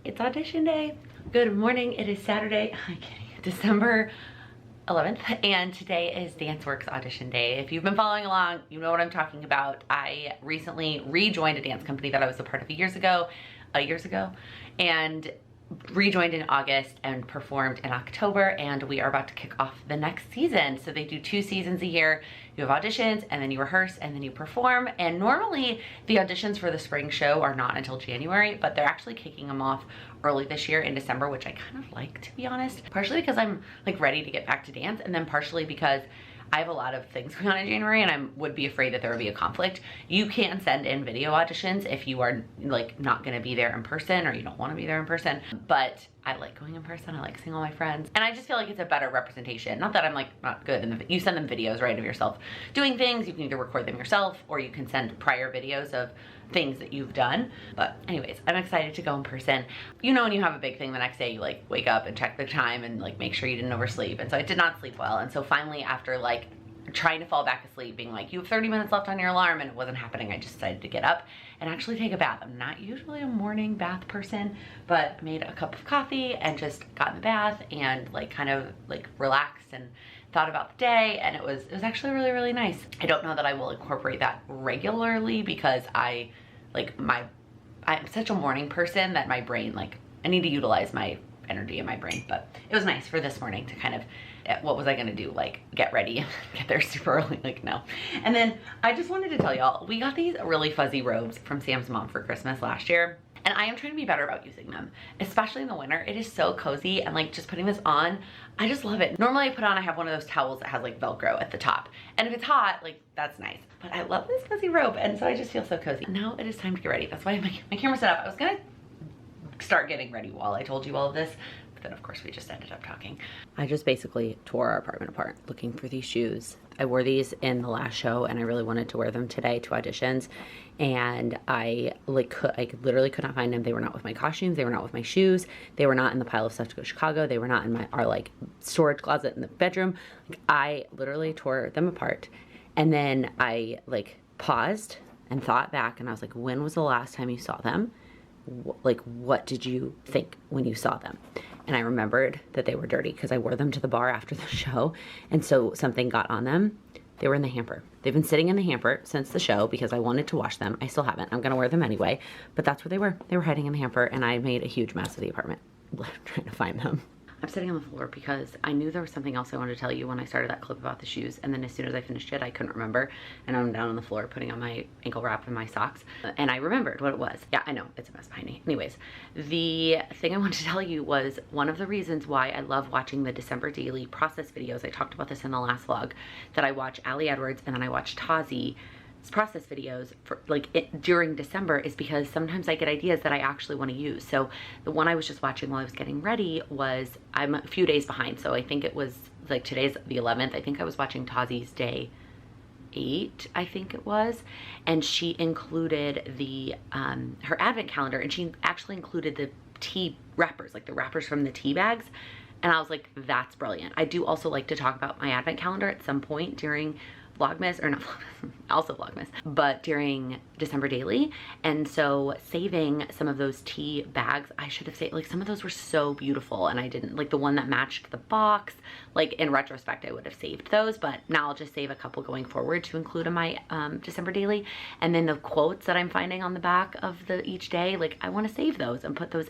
It's audition day. Good morning, it is Saturday, December 11th, and today is DanceWorks audition day. If you've been following along, you know what I'm talking about. I recently rejoined a dance company that I was a part of years ago, and rejoined in August and performed in October, and we are about to kick off the next season. So they do 2 seasons a year. You have auditions and then you rehearse and then you perform, and normally the auditions for the spring show are not until January, but they're actually kicking them off early this year in December, which I kind of like, to be honest. Partially because I'm like ready to get back to dance, and then partially because I have a lot of things going on in January and I would be afraid that there would be a conflict. You can send in video auditions if you are like not gonna be there in person or you don't wanna be there in person, but I like going in person. I like seeing all my friends, and I just feel like it's a better representation. Not that I'm like not good in you send them videos, right, of yourself doing things. You can either record them yourself or you can send prior videos of things that you've done. But anyways, I'm excited to go in person. You know, when you have a big thing the next day, you like wake up and check the time and like make sure you didn't oversleep. And so I did not sleep well. And so finally, after like trying to fall back asleep, being like, you have 30 minutes left on your alarm, and it wasn't happening, I just decided to get up and actually take a bath. I'm not usually a morning bath person, but made a cup of coffee and just got in the bath and like kind of like relaxed and thought about the day, and it was actually really, really nice. I don't know that I will incorporate that regularly because I'm such a morning person that my brain, like, I need to utilize my energy in my brain. But it was nice for this morning to kind of, what was I gonna do? Like get ready, get there super early, like no. And then I just wanted to tell y'all, we got these really fuzzy robes from Sam's mom for Christmas last year. And I am trying to be better about using them, especially in the winter. It is so cozy, and like just putting this on, I just love it. Normally I have one of those towels that has like Velcro at the top. And if it's hot, like that's nice. But I love this fuzzy robe, and so I just feel so cozy. Now it is time to get ready. That's why my camera set up. I was gonna start getting ready while I told you all of this, but then of course we just ended up talking. I just basically tore our apartment apart looking for these shoes. I wore these in the last show and I really wanted to wear them today to auditions, and I literally could not find them. They were not with my costumes, they were not with my shoes, they were not in the pile of stuff to go to Chicago, they were not in our like storage closet in the bedroom. Like, I literally tore them apart, and then I like paused and thought back, and I was like, when was the last time you saw them? Like, what did you think when you saw them? And I remembered that they were dirty because I wore them to the bar after the show, and so something got on them. They were in the hamper. They've been sitting in the hamper since the show because I wanted to wash them. I still haven't. I'm gonna wear them anyway, but that's where they were. They were hiding in the hamper, and I made a huge mess of the apartment trying to find them. I'm sitting on the floor because I knew there was something else I wanted to tell you when I started that clip about the shoes, and then as soon as I finished it, I couldn't remember, and I'm down on the floor putting on my ankle wrap and my socks, and I remembered what it was. Yeah, I know, it's a mess behind me. Anyways, the thing I wanted to tell you was one of the reasons why I love watching the December daily process videos. I talked about this in the last vlog, that I watch Ali Edwards and then I watch Tazi's process videos for during December, is because sometimes I get ideas that I actually want to use. So the one I was just watching while I was getting ready was, I'm a few days behind, so I think it was like today's the 11th. I think I was watching Tazi's day 8, I think it was, and she included the her advent calendar, and she actually included the tea wrappers, like the wrappers from the tea bags. And I was like, that's brilliant. I do also like to talk about my advent calendar at some point during Vlogmas, or not Vlogmas, also Vlogmas, but during December daily. And so saving some of those tea bags, I should have saved, like some of those were so beautiful, and I didn't, like the one that matched the box, like in retrospect I would have saved those, but now I'll just save a couple going forward to include in my December daily. And then the quotes that I'm finding on the back of each day, like I want to save those and put those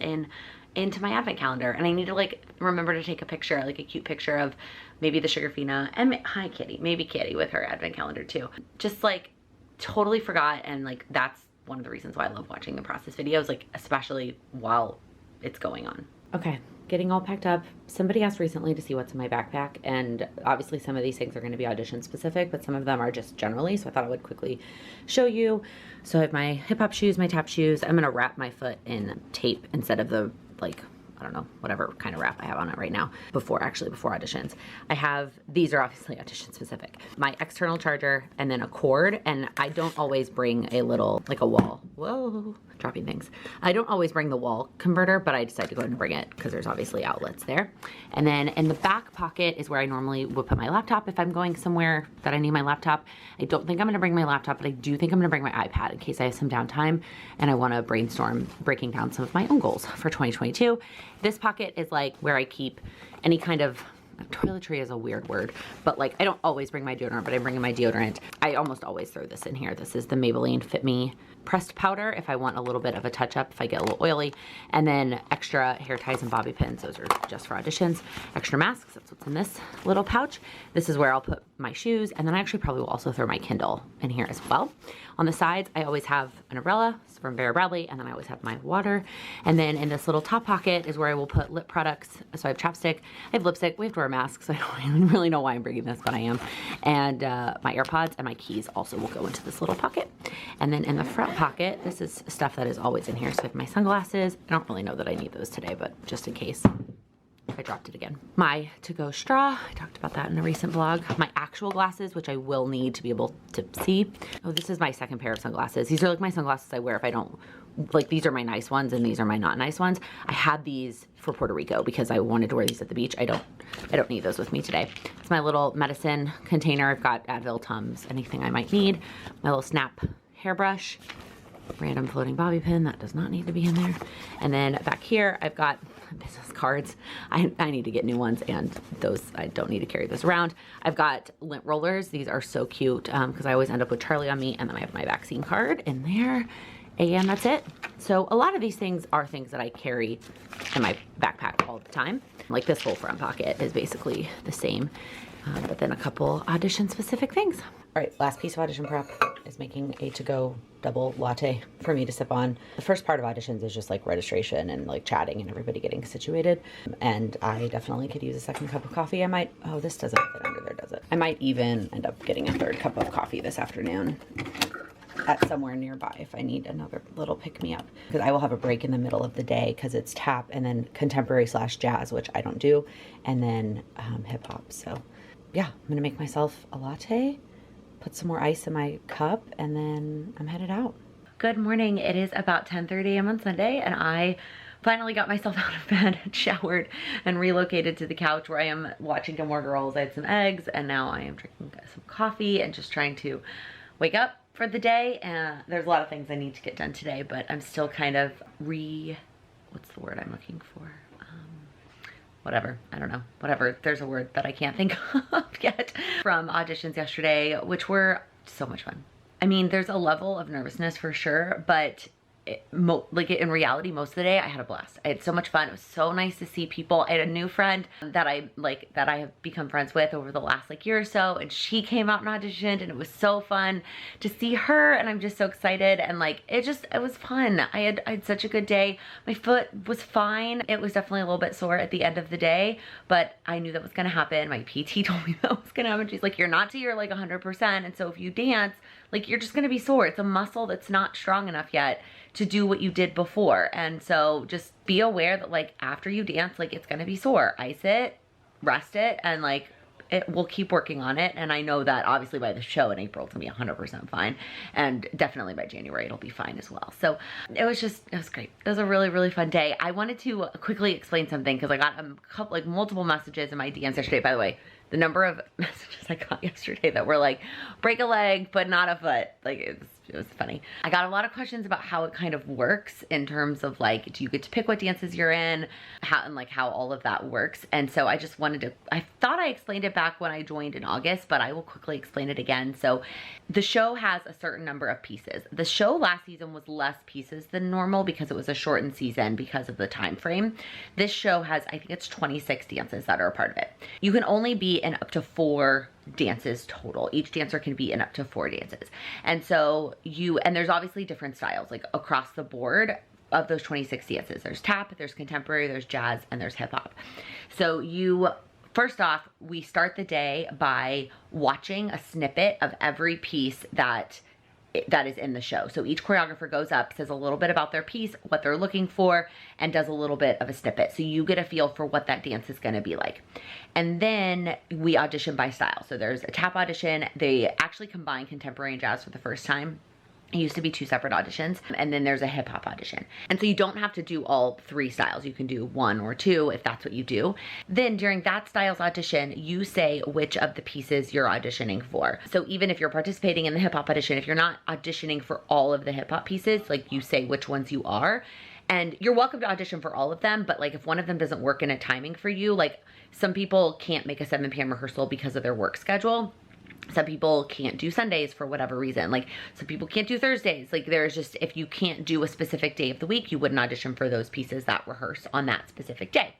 into my advent calendar. And I need to like remember to take a picture, like a cute picture of maybe the Sugarfina, and hi Kitty, maybe Kitty with her advent calendar too. Just like totally forgot, and like that's one of the reasons why I love watching the process videos, like especially while it's going on. Okay, getting all packed up. Somebody asked recently to see what's in my backpack, and obviously some of these things are going to be audition specific, but some of them are just generally, so I thought I would quickly show you. So I have my hip hop shoes, my tap shoes. I'm gonna wrap my foot in tape instead of the like, I don't know, whatever kind of wrap I have on it right now, before auditions. I have, these are obviously audition specific, my external charger, and then a cord, and I don't always bring a little, like a wall. Whoa. dropping things. I don't always bring the wall converter, but I decided to go ahead and bring it because there's obviously outlets there. And then in the back pocket is where I normally would put my laptop if I'm going somewhere that I need my laptop. I don't think I'm gonna bring my laptop, but I do think I'm gonna bring my iPad in case I have some downtime and I wanna brainstorm breaking down some of my own goals for 2022. This pocket is like where I keep any kind of, toiletry is a weird word, but like I don't always bring my deodorant, but I'm bringing my deodorant. I almost always throw this in here. This is the Maybelline Fit Me pressed powder if I want a little bit of a touch up, if I get a little oily. And then extra hair ties and bobby pins. Those are just for auditions. Extra masks, that's what's in this little pouch. This is where I'll put my shoes. And then I actually probably will also throw my Kindle in here as well. On the sides, I always have an umbrella from Vera Bradley, and then I always have my water. And then in this little top pocket is where I will put lip products. So I have chapstick, I have lipstick, we have to wear masks, so I don't even really know why I'm bringing this, but I am. And my AirPods and my keys also will go into this little pocket. And then in the front pocket, this is stuff that is always in here. So I have my sunglasses. I don't really know that I need those today, but just in case. I dropped it again. My to-go straw, I talked about that in a recent vlog. My actual glasses, which I will need to be able to see. Oh, this is my second pair of sunglasses. These are like my sunglasses I wear if I don't, like these are my nice ones and these are my not nice ones. I had these for Puerto Rico because I wanted to wear these at the beach. I don't need those with me today. It's my little medicine container. I've got Advil, Tums, anything I might need. My little Snap hairbrush, random floating bobby pin, that does not need to be in there. And then back here, I've got business cards. I need to get new ones, and those, I don't need to carry this around. I've got lint rollers. These are so cute because I always end up with Charlie on me, and then I have my vaccine card in there, and that's it. So a lot of these things are things that I carry in my backpack all the time. Like this whole front pocket is basically the same, but then a couple audition specific things. All right, last piece of audition prep is making a to-go double latte for me to sip on. The first part of auditions is just like registration and like chatting and everybody getting situated. And I definitely could use a second cup of coffee. I might, oh, this doesn't fit under there, does it? I might even end up getting a third cup of coffee this afternoon at somewhere nearby if I need another little pick-me-up. Because I will have a break in the middle of the day because it's tap and then contemporary / jazz, which I don't do, and then hip-hop. So yeah, I'm gonna make myself a latte, put some more ice in my cup, and then I'm headed out. Good morning. It is about 10:30 a.m. on Sunday, and I finally got myself out of bed, showered, and relocated to the couch where I am watching Gilmore Girls. I had some eggs, and now I am drinking some coffee and just trying to wake up for the day. And there's a lot of things I need to get done today, but I'm still kind of what's the word I'm looking for? Whatever, I don't know, whatever. There's a word that I can't think of yet from auditions yesterday, which were so much fun. I mean, there's a level of nervousness for sure, but in reality, most of the day I had a blast. I had so much fun. It was so nice to see people. I had a new friend that I have become friends with over the last year or so, and she came out and auditioned, and it was so fun to see her, and I'm just so excited. And it was fun. I had such a good day. My foot was fine. It was definitely a little bit sore at the end of the day, but I knew that was gonna happen. My PT told me that was gonna happen. She's like, you're not to your 100%, and so if you dance, you're just gonna be sore. It's a muscle that's not strong enough yet to do what you did before. And so just be aware that after you dance, it's gonna be sore. Ice it, rest it, and we'll keep working on it. And I know that obviously by the show in April, it's gonna be 100% fine. And definitely by January, it'll be fine as well. So it was great. It was a really, really fun day. I wanted to quickly explain something because I got a couple, multiple messages in my DMs yesterday. By the way, the number of messages I got yesterday that were break a leg, but not a foot. It was funny. I got a lot of questions about how it kind of works in terms of do you get to pick what dances you're in, how all of that works. And so I just wanted to, I thought I explained it back when I joined in August, but I will quickly explain it again. So the show has a certain number of pieces. The show last season was less pieces than normal because it was a shortened season because of the time frame. This show has, I think it's 26 dances that are a part of it. You can only be in up to 4 dances total. Each dancer can be in up to 4 dances. And so there's obviously different styles across the board of those 26 dances. There's tap, there's contemporary, there's jazz, and there's hip hop. So first off, we start the day by watching a snippet of every piece that is in the show. So each choreographer goes up, says a little bit about their piece, what they're looking for, and does a little bit of a snippet. So you get a feel for what that dance is gonna be like. And then we audition by style. So there's a tap audition. They actually combine contemporary and jazz for the first time. It used to be 2 separate auditions, and then there's a hip hop audition. And so you don't have to do all 3 styles. You can do 1 or 2 if that's what you do. Then during that style's audition, you say which of the pieces you're auditioning for. So even if you're participating in the hip hop audition, if you're not auditioning for all of the hip hop pieces, like you say which ones you are. And you're welcome to audition for all of them, but like if one of them doesn't work in a timing for you, like some people can't make a 7 p.m. rehearsal because of their work schedule. Some people can't do Sundays for whatever reason. Like some people can't do Thursdays. Like there's just, if you can't do a specific day of the week, you wouldn't audition for those pieces that rehearse on that specific day.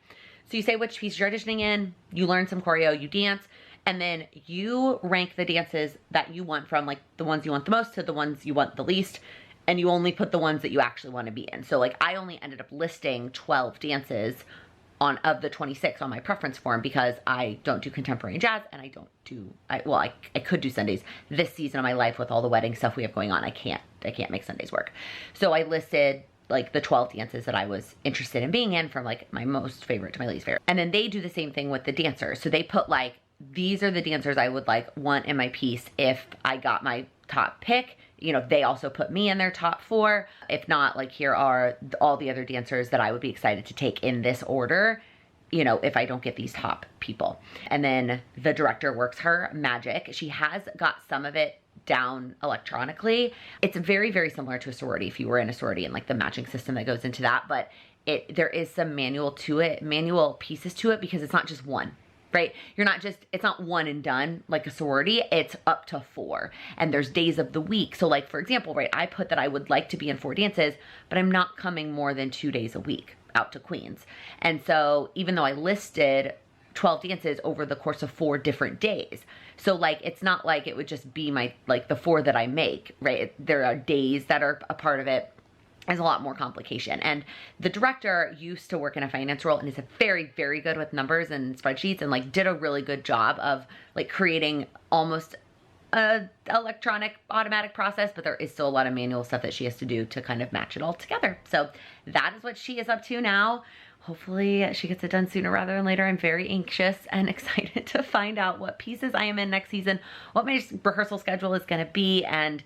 So you say which piece you're auditioning in, you learn some choreo, you dance, and then you rank the dances that you want from like the ones you want the most to the ones you want the least. And you only put the ones that you actually want to be in. So like I only ended up listing 12 dances of the 26 on my preference form because I don't do contemporary and jazz, and I don't do, I could do Sundays. This season of my life with all the wedding stuff we have going on, I can't make Sundays work. So I listed like the 12 dances that I was interested in being in, from like my most favorite to my least favorite. And then they do the same thing with the dancers. So they put like, these are the dancers I would like want in my piece if I got my top pick. You know, they also put me in their top 4. If not, like here are all the other dancers that I would be excited to take in this order, you know, if I don't get these top people. And then the director works her magic. She has got some of it down electronically. It's very, very similar to a sorority if you were in a sorority and like the matching system that goes into that, but there is some manual pieces to it because it's not just one. Right? It's not one and done like a sorority, it's up to 4. And there's days of the week. So like, for example, right, I put that I would like to be in 4 dances, but I'm not coming more than 2 days a week out to Queens. And so even though I listed 12 dances over the course of 4 different days, so like, it's not like it would just be my, like the 4 that I make, right? There are days that are a part of it. There's a lot more complication. And the director used to work in a finance role and is very, very good with numbers and spreadsheets, and like did a really good job of like creating almost a electronic automatic process, but there is still a lot of manual stuff that she has to do to kind of match it all together. So that is what she is up to now. Hopefully she gets it done sooner rather than later. I'm very anxious and excited to find out what pieces I am in next season, what my rehearsal schedule is going to be, and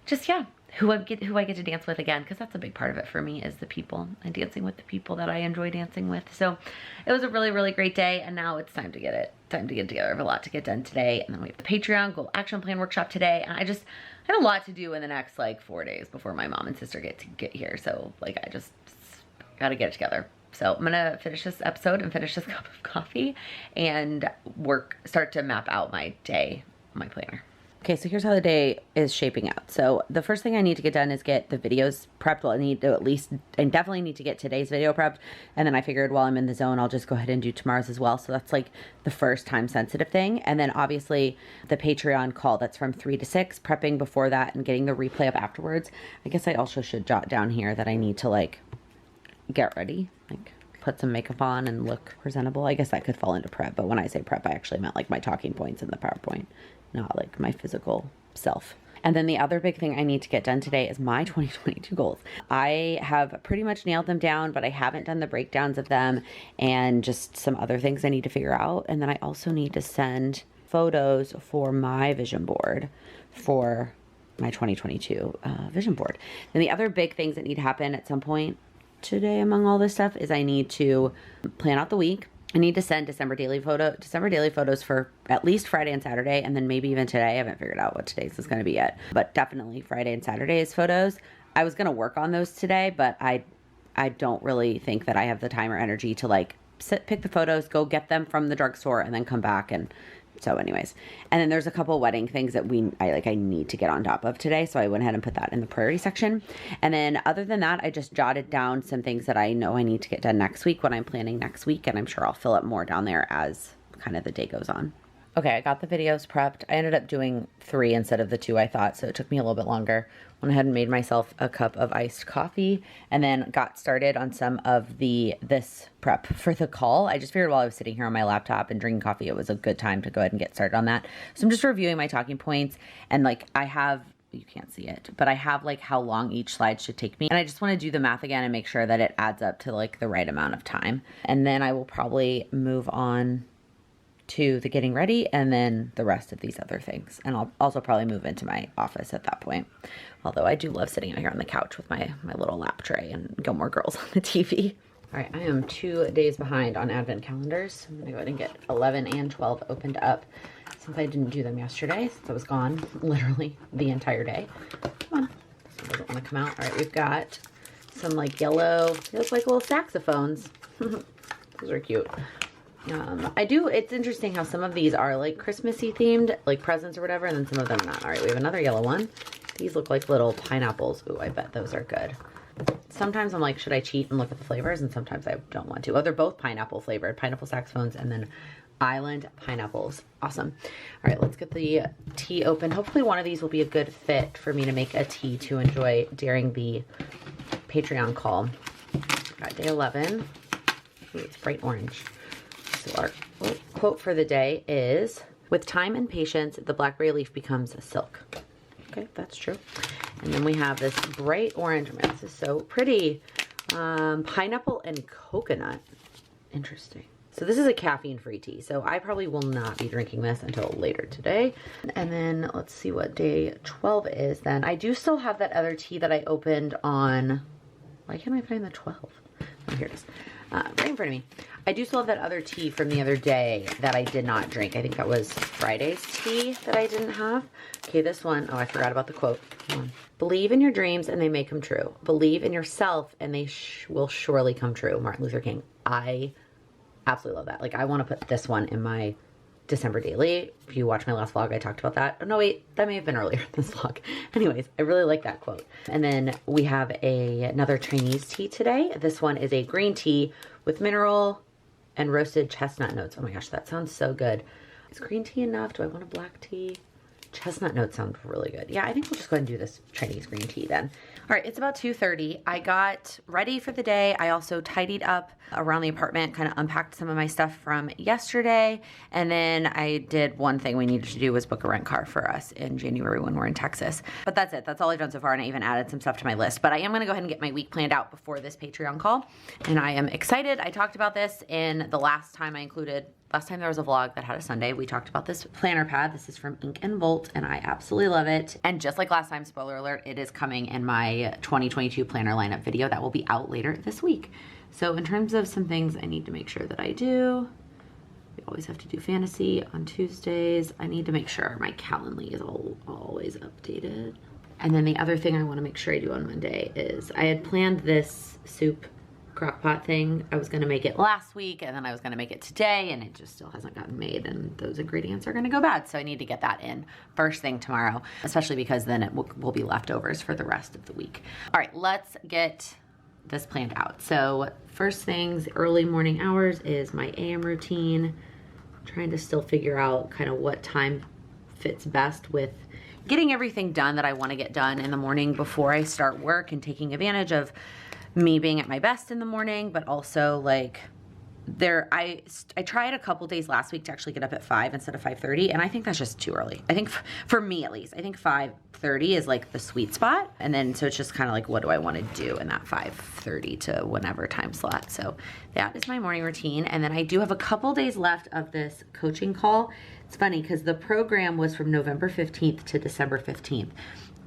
just, yeah, who I get to dance with again, because that's a big part of it for me, is the people and dancing with the people that I enjoy dancing with. So it was a really, really great day, and now it's time to get together. I have a lot to get done today, and then we have the Patreon goal action plan workshop today, and I have a lot to do in the next like 4 days before my mom and sister get here. So like I just gotta get it together. So I'm gonna finish this episode and finish this cup of coffee and start to map out my day on my planner. Okay, so here's how the day is shaping out. So the first thing I need to get done is get the videos prepped. Well, I definitely need to get today's video prepped. And then I figured while I'm in the zone, I'll just go ahead and do tomorrow's as well. So that's like the first time sensitive thing. And then obviously the Patreon call, that's from 3 to 6, prepping before that and getting the replay up afterwards. I guess I also should jot down here that I need to like get ready, like put some makeup on and look presentable. I guess that could fall into prep, but when I say prep, I actually meant like my talking points in the PowerPoint, not like my physical self. And then the other big thing I need to get done today is my 2022 goals. I have pretty much nailed them down, but I haven't done the breakdowns of them and just some other things I need to figure out. And then I also need to send photos for my vision board for my 2022 vision board. And the other big things that need to happen at some point today among all this stuff is I need to plan out the week. I need to send December daily photos for at least Friday and Saturday, and then maybe even today. I haven't figured out what today's is going to be yet, but definitely Friday and Saturday's photos. I was going to work on those today, but I don't really think that I have the time or energy to like pick the photos, go get them from the drugstore, and then come back. And so anyways, and then there's a couple wedding things that I need to get on top of today. So I went ahead and put that in the priority section. And then other than that, I just jotted down some things that I know I need to get done next week when I'm planning next week. And I'm sure I'll fill up more down there as kind of the day goes on. Okay, I got the videos prepped. I ended up doing 3 instead of the 2 I thought, so it took me a little bit longer. Went ahead and made myself a cup of iced coffee and then got started on some of this prep for the call. I just figured while I was sitting here on my laptop and drinking coffee, it was a good time to go ahead and get started on that. So I'm just reviewing my talking points, and like you can't see it, but I have like how long each slide should take me. And I just want to do the math again and make sure that it adds up to like the right amount of time. And then I will probably move on to the getting ready and then the rest of these other things. And I'll also probably move into my office at that point. Although I do love sitting out here on the couch with my little lap tray and Gilmore Girls on the TV. All right, I am 2 days behind on advent calendars. I'm gonna go ahead and get 11 and 12 opened up since I didn't do them yesterday, since I was gone literally the entire day. Come on, this one doesn't wanna come out. All right, we've got some like yellow, they look like little saxophones. Those are cute. It's interesting how some of these are like Christmassy themed, like presents or whatever, and then some of them are not. All right, we have another yellow one. These look like little pineapples. Ooh, I bet those are good. Sometimes I'm like, should I cheat and look at the flavors? And sometimes I don't want to. Oh, they're both pineapple flavored. Pineapple saxophones and then island pineapples. Awesome. All right, let's get the tea open. Hopefully one of these will be a good fit for me to make a tea to enjoy during the Patreon call. Got day 11. Ooh, it's bright orange. So our quote for the day is, with time and patience, the blackberry leaf becomes silk. Okay, that's true. And then we have this bright orange. Man, this is so pretty. Pineapple and coconut. Interesting. So this is a caffeine-free tea. So I probably will not be drinking this until later today. And then let's see what day 12 is then. I do still have that other tea that I opened on... Why can't I find the 12? Oh, here it is. Right in front of me. I do still have that other tea from the other day that I did not drink. I think that was Friday's tea that I didn't have. Okay, this one, oh, I forgot about the quote. Come on. Believe in your dreams and they may come true. Believe in yourself and they will surely come true. Martin Luther King. I absolutely love that. Like, I want to put this one in my December daily. If you watch my last vlog, I talked about that. Oh, no, wait, that may have been earlier in this vlog. Anyways, I really like that quote. And then we have another Chinese tea today. This one is a green tea with mineral and roasted chestnut notes. Oh my gosh, that sounds so good. Is green tea enough? Do I want a black tea? Chestnut notes sound really good. Yeah, I think we'll just go ahead and do this Chinese green tea then. All right, it's about 2:30. I got ready for the day. I also tidied up around the apartment, kind of unpacked some of my stuff from yesterday. And then I did one thing we needed to do was book a rent car for us in January when we're in Texas. But that's it. That's all I've done so far. And I even added some stuff to my list. But I am going to go ahead and get my week planned out before this Patreon call. And I am excited. I talked about this in the last time there was a vlog that had a Sunday. We talked about this planner pad. This is from Ink and Volt, and I absolutely love it. And just like last time, spoiler alert, it is coming in my 2022 planner lineup video that will be out later this week. So in terms of some things I need to make sure that I do, we always have to do fantasy on Tuesdays. I need to make sure my Calendly is always updated. And then the other thing I want to make sure I do on Monday is I had planned this soup crock pot thing. I was gonna make it last week and then I was gonna make it today and it just still hasn't gotten made and those ingredients are gonna go bad. So I need to get that in first thing tomorrow, especially because then it will be leftovers for the rest of the week. All right, let's get this planned out. So first things, early morning hours is my AM routine. I'm trying to still figure out kind of what time fits best with getting everything done that I wanna get done in the morning before I start work and taking advantage of me being at my best in the morning, but also like I tried a couple days last week to actually get up at 5 instead of 5:30, and I think that's just too early. I think for me at least, I think 5:30 is like the sweet spot, and then so it's just kind of like what do I want to do in that 5:30 to whenever time slot. So that is my morning routine, and then I do have a couple days left of this coaching call. It's funny because the program was from November 15th to December 15th.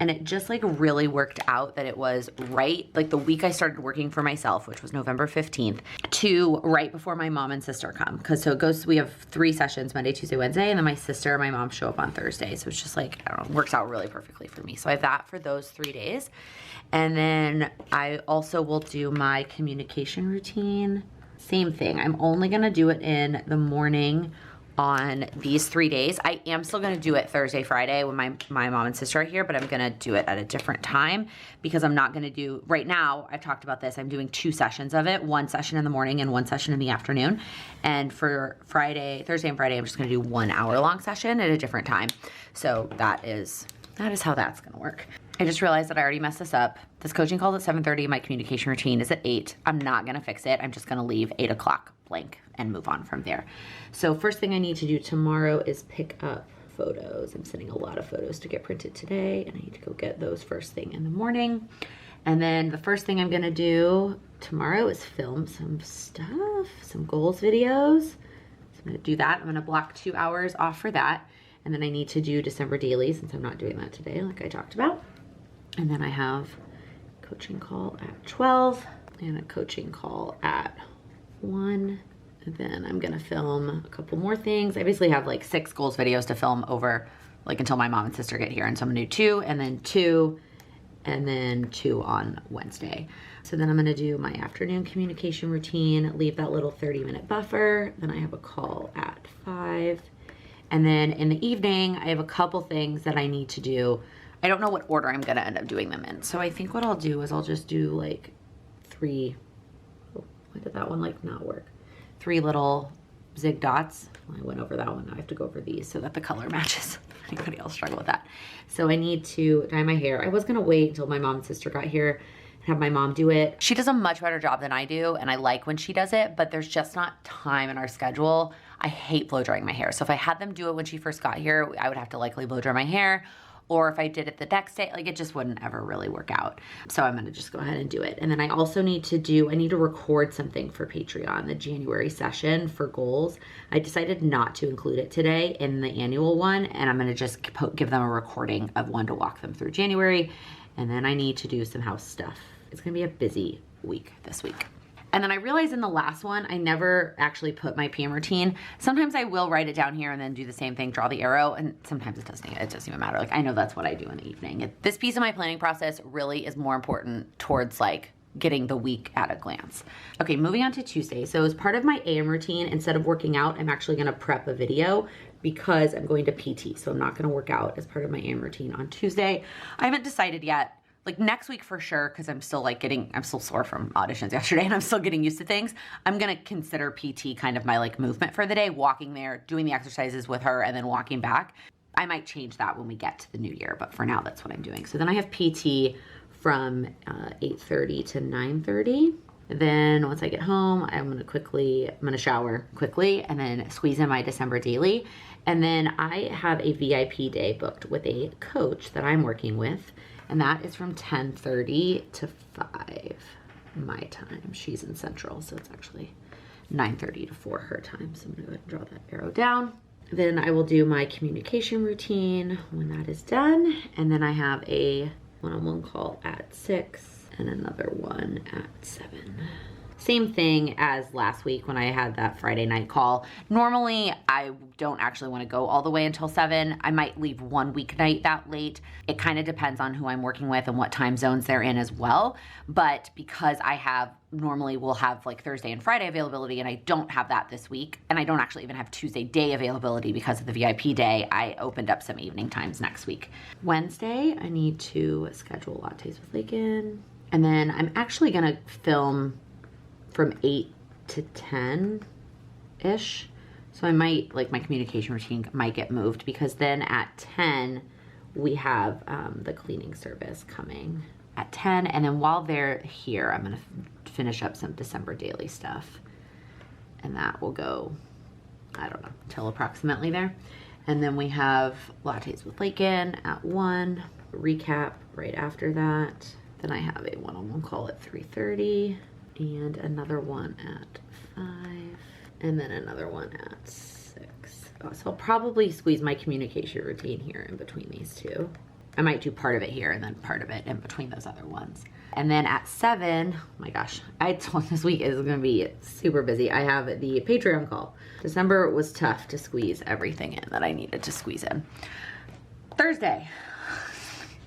And it just like really worked out that it was right, like the week I started working for myself, which was November 15th, to right before my mom and sister come. Cause so it goes, we have 3 sessions, Monday, Tuesday, Wednesday, and then my sister and my mom show up on Thursday. So it's just like, I don't know, works out really perfectly for me. So I have that for those 3 days. And then I also will do my communication routine. Same thing, I'm only gonna do it in the morning on these 3 days. I am still gonna do it Thursday, Friday when my mom and sister are here, but I'm gonna do it at a different time because I'm not gonna do, right now, I've talked about this, I'm doing 2 sessions of it, 1 session in the morning and 1 session in the afternoon. And for Thursday and Friday, I'm just gonna do 1 hour long session at a different time. So that is how that's gonna work. I just realized that I already messed this up. This coaching call is at 7:30, my communication routine is at 8. I'm not gonna fix it, I'm just gonna leave 8 o'clock blank and move on from there. So first thing I need to do tomorrow is pick up photos. I'm sending a lot of photos to get printed today and I need to go get those first thing in the morning. And then the first thing I'm gonna do tomorrow is film some stuff, some goals videos, some gonna do that. I'm gonna block 2 hours off for that. And then I need to do December daily since I'm not doing that today, like I talked about. And then I have a coaching call at 12 and a coaching call at 1. And then I'm gonna film a couple more things. I basically have like 6 goals videos to film over like until my mom and sister get here. And so I'm gonna do 2 and then 2 and then 2 on Wednesday. So then I'm gonna do my afternoon communication routine, leave that little 30-minute buffer. Then I have a call at 5. And then in the evening, I have a couple things that I need to do. I don't know what order I'm gonna end up doing them in. So I think what I'll do is I'll just do like 3, oh, why did that one like not work? 3 little zig dots. I went over that one, now I have to go over these so that the color matches. Anybody else struggle with that? So I need to dye my hair. I was gonna wait until my mom and sister got here and have my mom do it. She does a much better job than I do, and I like when she does it, but there's just not time in our schedule. I hate blow drying my hair. So if I had them do it when she first got here, I would have to likely blow dry my hair. Or if I did it the next day, like it just wouldn't ever really work out. So I'm gonna just go ahead and do it. And then I also need to record something for Patreon, the January session for goals. I decided not to include it today in the annual one, and I'm gonna just give them a recording of one to walk them through January. And then I need to do some house stuff. It's gonna be a busy week this week. And then I realized in the last one, I never actually put my PM routine. Sometimes I will write it down here and then do the same thing, draw the arrow, and sometimes it doesn't even matter. Like I know that's what I do in the evening. This piece of my planning process really is more important towards like getting the week at a glance. Okay, moving on to Tuesday. So as part of my AM routine, instead of working out, I'm actually gonna prep a video because I'm going to PT. So I'm not gonna work out as part of my AM routine on Tuesday. I haven't decided yet. Like next week for sure, because I'm still sore from auditions yesterday and I'm still getting used to things. I'm gonna consider PT kind of my like movement for the day, walking there, doing the exercises with her and then walking back. I might change that when we get to the new year, but for now that's what I'm doing. So then I have PT from 8:30 to 9:30. Then once I get home, I'm gonna shower quickly and then squeeze in my December daily. And then I have a VIP day booked with a coach that I'm working with. And that is from 10:30 to 5 my time. She's in Central, so it's actually 9:30 to 4 her time. So I'm gonna go ahead and draw that arrow down. Then I will do my communication routine when that is done. And then I have a one-on-one call at 6 and another one at 7. Same thing as last week when I had that Friday night call. Normally, I don't actually want to go all the way until 7. I might leave one weeknight that late. It kind of depends on who I'm working with and what time zones they're in as well. But because normally we'll have like Thursday and Friday availability, and I don't have that this week, and I don't actually even have Tuesday day availability because of the VIP day, I opened up some evening times next week. Wednesday, I need to schedule lattes with Laken. And then I'm actually gonna film from 8 to 10-ish. So I might, like my communication routine might get moved because then at 10, we have the cleaning service coming at 10. And then while they're here, I'm gonna finish up some December daily stuff. And that will go, I don't know, till approximately there. And then we have lattes with Laken at 1, recap right after that. Then I have a one-on-one call at 3:30. And another one at 5, and then another one at 6. Oh, so I'll probably squeeze my communication routine here in between these two. I might do part of it here and then part of it in between those other ones. And then at 7, oh my gosh, I told this week is gonna be super busy. I have the Patreon call. December was tough to squeeze everything in that I needed to squeeze in. Thursday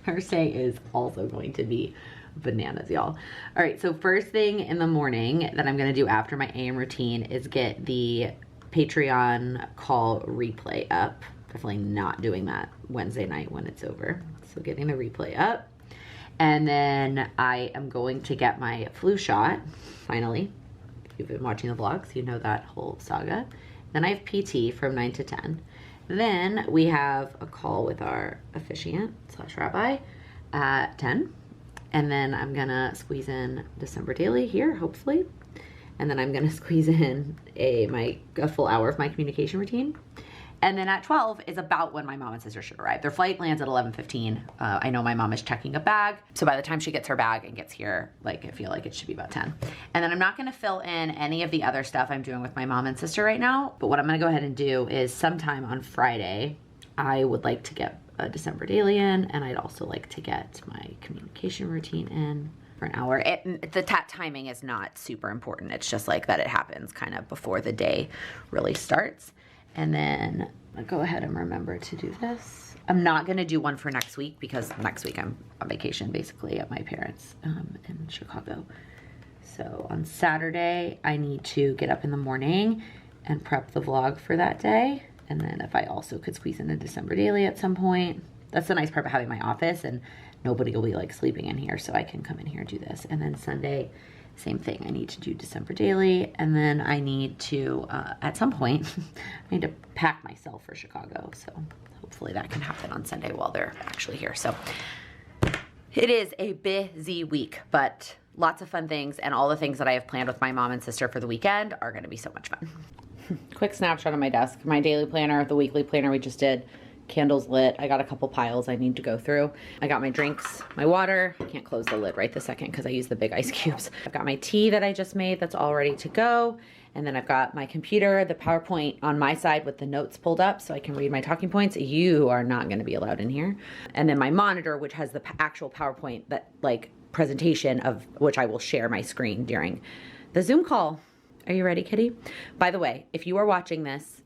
is also going to be bananas, y'all. All right, so first thing in the morning that I'm gonna do after my AM routine is get the Patreon call replay up. Definitely not doing that Wednesday night when it's over. So getting the replay up. And then I am going to get my flu shot, finally. If you've been watching the vlogs, you know that whole saga. Then I have PT from 9 to 10. Then we have a call with our officiant / rabbi at 10. And then I'm gonna squeeze in December daily here, hopefully. And then I'm gonna squeeze in a full hour of my communication routine. And then at 12 is about when my mom and sister should arrive. Their flight lands at 11:15. I know my mom is checking a bag. So by the time she gets her bag and gets here, like I feel like it should be about 10. And then I'm not gonna fill in any of the other stuff I'm doing with my mom and sister right now. But what I'm gonna go ahead and do is sometime on Friday, I would like to get a December daily in, and I'd also like to get my communication routine in for an hour. The timing is not super important. It's just like that it happens kind of before the day really starts. And then I'll go ahead and remember to do this. I'm not gonna do one for next week because next week I'm on vacation basically at my parents' in Chicago. So on Saturday, I need to get up in the morning and prep the vlog for that day. And then if I also could squeeze in a December daily at some point, that's the nice part about having my office and nobody will be like sleeping in here, so I can come in here and do this. And then Sunday, same thing. I need to do December daily, and then I need to, at some point, I need to pack myself for Chicago. So hopefully that can happen on Sunday while they're actually here. So it is a busy week, but lots of fun things, and all the things that I have planned with my mom and sister for the weekend are gonna be so much fun. Quick snapshot of my desk. My daily planner, the weekly planner we just did, candles lit. I got a couple piles I need to go through. I got my drinks, my water. I can't close the lid right this second because I use the big ice cubes. I've got my tea that I just made that's all ready to go. And then I've got my computer, the PowerPoint on my side with the notes pulled up so I can read my talking points. You are not going to be allowed in here. And then my monitor, which has the actual PowerPoint that like presentation of which I will share my screen during the Zoom call. Are you ready, kitty? By the way, if you are watching this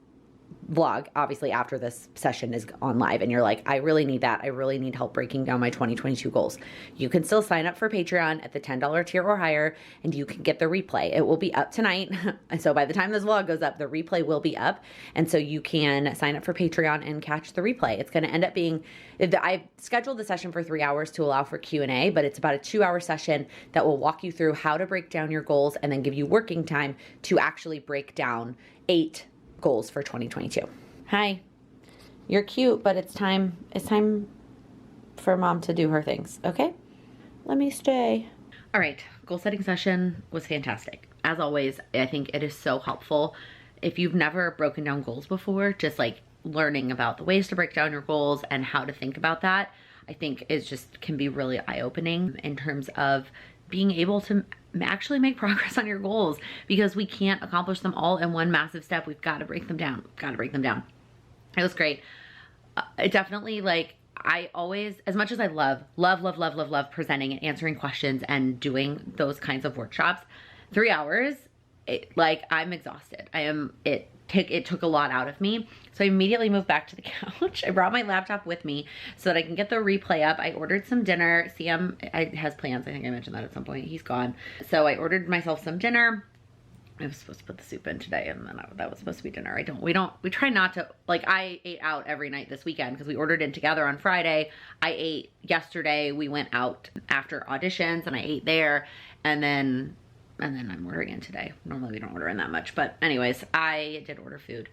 vlog, obviously after this session is on live and you're like, I really need that. I really need help breaking down my 2022 goals. You can still sign up for Patreon at the $10 tier or higher and you can get the replay. It will be up tonight. And so by the time this vlog goes up, the replay will be up. And so you can sign up for Patreon and catch the replay. It's going to end up being, I've scheduled the session for 3 hours to allow for Q&A, but it's about a 2-hour session that will walk you through how to break down your goals and then give you working time to actually break down 8 goals for 2022. Hi, you're cute, but it's time for mom to do her things. Okay, let me stay. All right, goal setting session was fantastic. As always, I think it is so helpful. If you've never broken down goals before, just like learning about the ways to break down your goals and how to think about that, I think is just can be really eye-opening in terms of being able to actually make progress on your goals, because we can't accomplish them all in one massive step. We've got to break them down. It was great. It definitely, like, I always, as much as I love presenting and answering questions and doing those kinds of workshops, 3 hours, I'm exhausted. It took a lot out of me. So I immediately moved back to the couch. I brought my laptop with me so that I can get the replay up. I ordered some dinner. Sam has plans. I think I mentioned that at some point. He's gone. So I ordered myself some dinner. I was supposed to put the soup in today, and then that was supposed to be dinner. We try not to, like, I ate out every night this weekend because we ordered in together on Friday. I ate yesterday. We went out after auditions and I ate there, and then I'm ordering in today. Normally we don't order in that much, but anyways, I did order food.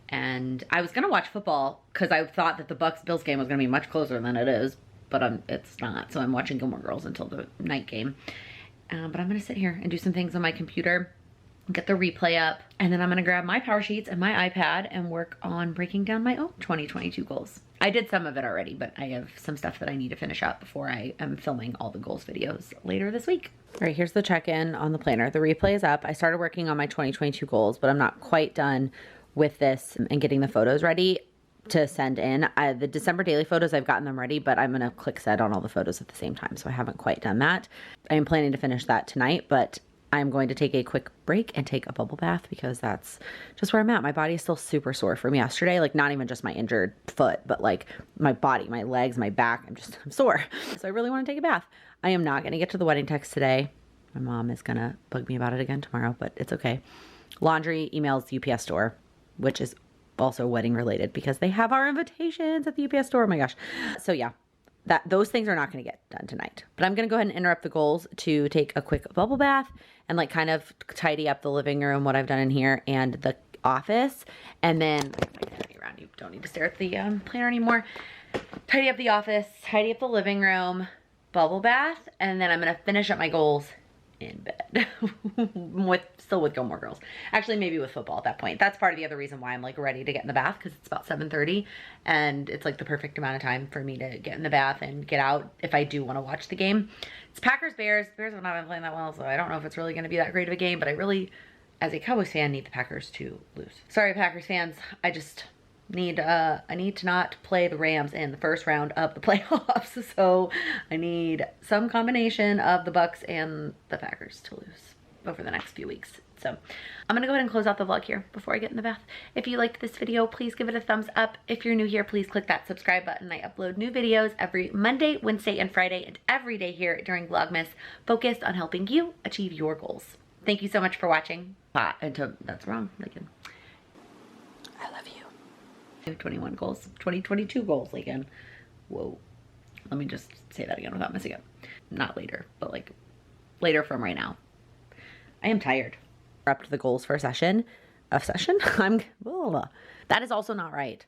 And I was gonna watch football because I thought that the Bucks-Bills game was gonna be much closer than it is, but it's not. So I'm watching Gilmore Girls until the night game. But I'm gonna sit here and do some things on my computer, get the replay up, and then I'm gonna grab my power sheets and my iPad and work on breaking down my own 2022 goals. I did some of it already, but I have some stuff that I need to finish up before I am filming all the goals videos later this week. All right, here's the check-in on the planner. The replay is up. I started working on my 2022 goals, but I'm not quite done with this and getting the photos ready to send in. The December daily photos, I've gotten them ready, but I'm gonna click send on all the photos at the same time, so I haven't quite done that. I am planning to finish that tonight, but I'm going to take a quick break and take a bubble bath because that's just where I'm at. My body is still super sore from yesterday, like not even just my injured foot, but like my body, my legs, my back, I'm sore. So I really want to take a bath. I am not going to get to the wedding text today. My mom is going to bug me about it again tomorrow, but it's okay. Laundry, emails, UPS store, which is also wedding related because they have our invitations at the UPS store. Oh my gosh. So yeah, those things are not going to get done tonight, but I'm going to go ahead and interrupt the goals to take a quick bubble bath and like kind of tidy up the living room, what I've done in here and the office. And then around, you don't need to stare at the planner anymore. Tidy up the office, tidy up the living room, bubble bath, and then I'm going to finish up my goals in bed still with Gilmore Girls. Actually, maybe with football at that point. That's part of the other reason why I'm like ready to get in the bath, because it's about 7:30 and it's like the perfect amount of time for me to get in the bath and get out if I do want to watch the game. It's Packers Bears. Bears have not been playing that well, so I don't know if it's really going to be that great of a game, but I really, as a Cowboys fan, need the Packers to lose. Sorry, Packers fans. I just need I need to not play the Rams in the first round of the playoffs. So I need some combination of the Bucks and the Packers to lose over the next few weeks. So I'm gonna go ahead and close out the vlog here before I get in the bath. If you liked this video, please give it a thumbs up. If you're new here, please click that subscribe button. I upload new videos every Monday, Wednesday, and Friday, and every day here during Vlogmas, focused on helping you achieve your goals. Thank you so much for watching. That's wrong, Laken. I love you. 2021 goals, 2022 goals, Laken. Whoa. Let me just say that again without messing up. Not later, but like later from right now. I am tired. We're up to the goals for that is also not right.